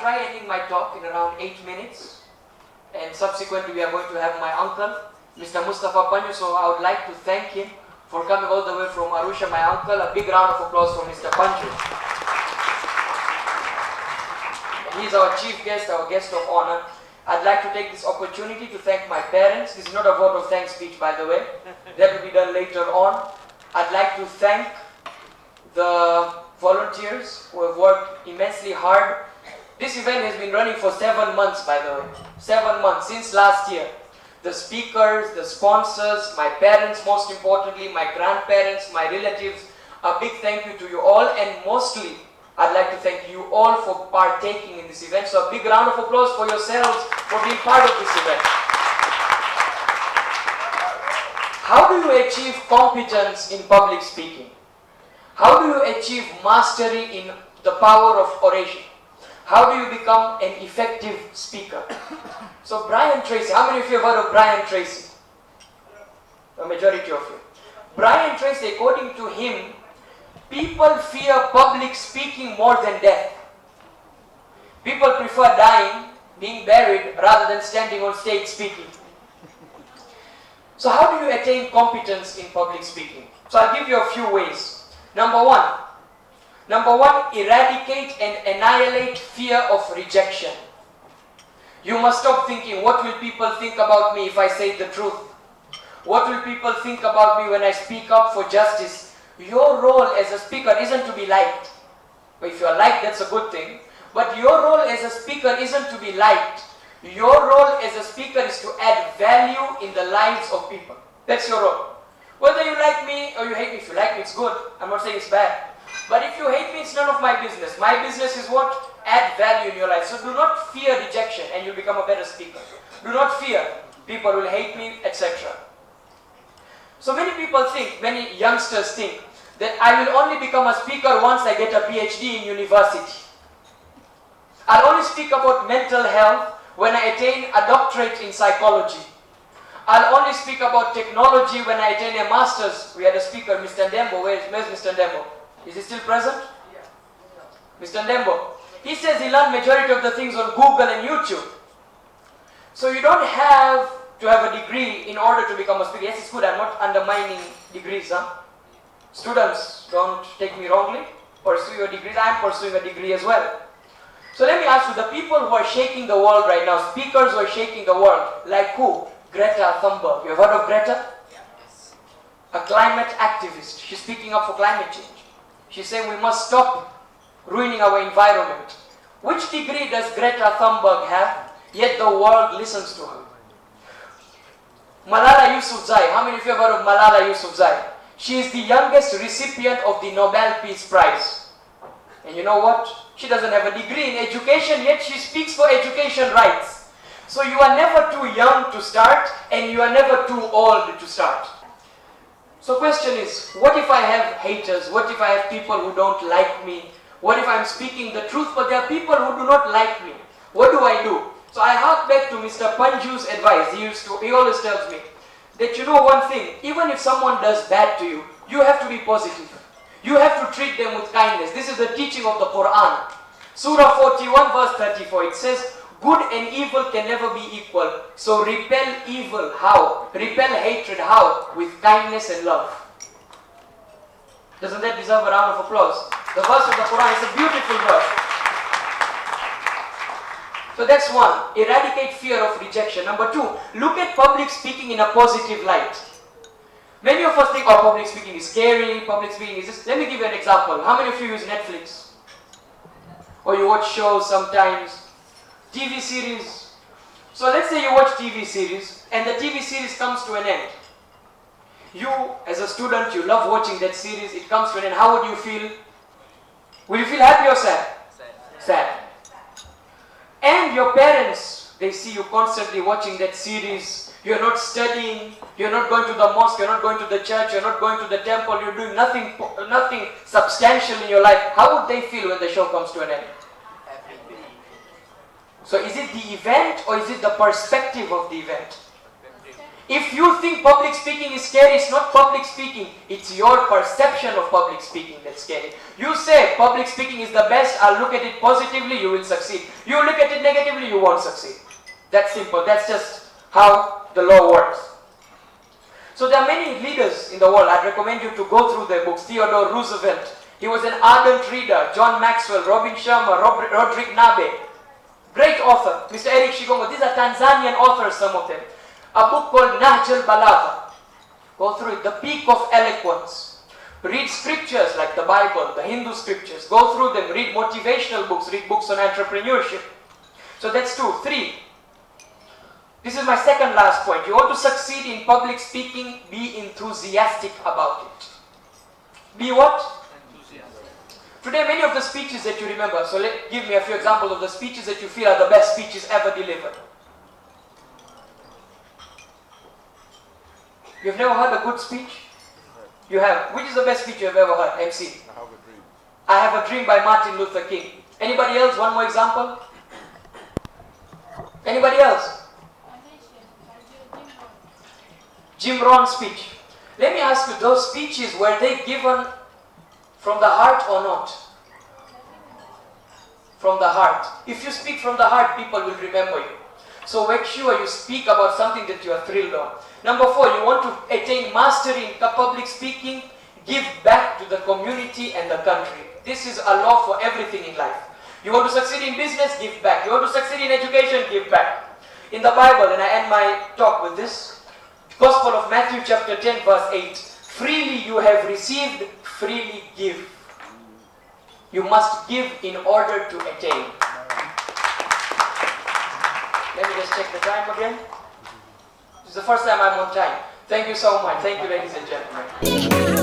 try ending my talk in around 8 minutes. And subsequently we are going to have my uncle, Mr. Mustafa Panju. So I would like to thank him for coming all the way from Arusha, my uncle. A big round of applause for Mr. Panju. He is our chief guest, our guest of honor. I'd like to take this opportunity to thank my parents. This is not a vote of thanks speech, by the way. That will be done later on. I'd like to thank the volunteers who have worked immensely hard. This event has been running for 7 months, by the way. 7 months, since last year. The speakers, the sponsors, my parents, most importantly, my grandparents, my relatives. A big thank you to you all, and mostly, I'd like to thank you all for partaking in this event. So a big round of applause for yourselves for being part of this event. How do you achieve competence in public speaking? How do you achieve mastery in the power of oration? How do you become an effective speaker? So Brian Tracy, how many of you have heard of Brian Tracy? The majority of you. Brian Tracy, according to him, people fear public speaking more than death. People prefer dying, being buried, rather than standing on stage speaking. So how do you attain competence in public speaking? So I'll give you a few ways. Number one, eradicate and annihilate fear of rejection. You must stop thinking, what will people think about me if I say the truth? What will people think about me when I speak up for justice? Your role as a speaker isn't to be liked. But if you are liked, that's a good thing. But your role as a speaker isn't to be liked. Your role as a speaker is to add value in the lives of people. That's your role. Whether you like me or you hate me, if you like me, it's good. I'm not saying it's bad. But if you hate me, it's none of my business. My business is what? Add value in your life. So do not fear rejection and you'll become a better speaker. Do not fear people will hate me, etc. So many people think, many youngsters think, that I will only become a speaker once I get a PhD in university. I'll only speak about mental health when I attain a doctorate in psychology. I'll only speak about technology when I attain a master's. We had a speaker, Mr. Ndembo. Where's Mr. Ndembo? Is he still present? Yeah. Mr. Ndembo. He says he learned majority of the things on Google and YouTube. So you don't have to have a degree in order to become a speaker. Yes, it's good. I'm not undermining degrees. Students, don't take me wrongly. Pursue your degrees. I'm pursuing a degree as well. So let me ask you, the people who are shaking the world right now, speakers who are shaking the world, like who? Greta Thunberg. You have heard of Greta? Yes. A climate activist. She's speaking up for climate change. She's saying we must stop ruining our environment. Which degree does Greta Thunberg have? Yet the world listens to her. Malala Yousafzai. How many of you have heard of Malala Yousafzai? She is the youngest recipient of the Nobel Peace Prize. And you know what? She doesn't have a degree in education, yet she speaks for education rights. So you are never too young to start, and you are never too old to start. So question is, what if I have haters? What if I have people who don't like me? What if I'm speaking the truth, but there are people who do not like me? What do I do? So I hark back to Mr. Panju's advice. He always tells me that you know one thing, even if someone does bad to you, you have to be positive. You have to treat them with kindness. This is the teaching of the Quran. Surah 41 verse 34, it says, good and evil can never be equal. So repel evil. How? Repel hatred. How? With kindness and love. Doesn't that deserve a round of applause? The verse of the Quran is a beautiful verse. So that's one. Eradicate fear of rejection. Number two, look at public speaking in a positive light. Many of us think, oh, public speaking is scary, public speaking is this. Let me give you an example. How many of you use Netflix? Or you watch shows sometimes? TV series. So let's say you watch TV series and the TV series comes to an end. You, as a student, you love watching that series, it comes to an end. How would you feel? Will you feel happy or sad? Sad. And your parents, they see you constantly watching that series. You're not studying, you're not going to the mosque, you're not going to the church, you're not going to the temple, you're doing nothing substantial in your life. How would they feel when the show comes to an end? So is it the event or is it the perspective of the event? If you think public speaking is scary, it's not public speaking. It's your perception of public speaking that's scary. You say public speaking is the best, I'll look at it positively, you will succeed. You look at it negatively, you won't succeed. That's simple. That's just how the law works. So there are many leaders in the world. I'd recommend you to go through their books. Theodore Roosevelt, he was an ardent reader. John Maxwell, Robin Sharma, Roderick Nabe, great author. Mr. Eric Shigongo, these are Tanzanian authors, some of them. A book called Ejaz Bhalloo. Go through it. The Peak of Eloquence. Read scriptures like the Bible, the Hindu scriptures. Go through them. Read motivational books. Read books on entrepreneurship. So that's 2. 3. This is my second last point. You want to succeed in public speaking, be enthusiastic about it. Be what? Enthusiastic. Today, many of the speeches that you remember, so give me a few examples of the speeches that you feel are the best speeches ever delivered. You've never heard a good speech? You have. Which is the best speech you've ever heard? MC. I have a dream. I Have a Dream by Martin Luther King. Anybody else? One more example? Anybody else? Jim Rohn's speech. Let me ask you, those speeches, were they given from the heart or not? From the heart. If you speak from the heart, people will remember you. So make sure you speak about something that you are thrilled on. Number 4, you want to attain mastery in public speaking, give back to the community and the country. This is a law for everything in life. You want to succeed in business, give back. You want to succeed in education, give back. In the Bible, and I end my talk with this, Gospel of Matthew chapter 10 verse 8. Freely you have received, freely give. You must give in order to attain. Let me just check the time again. This is the first time I'm on time. Thank you so much. Thank you, ladies and gentlemen.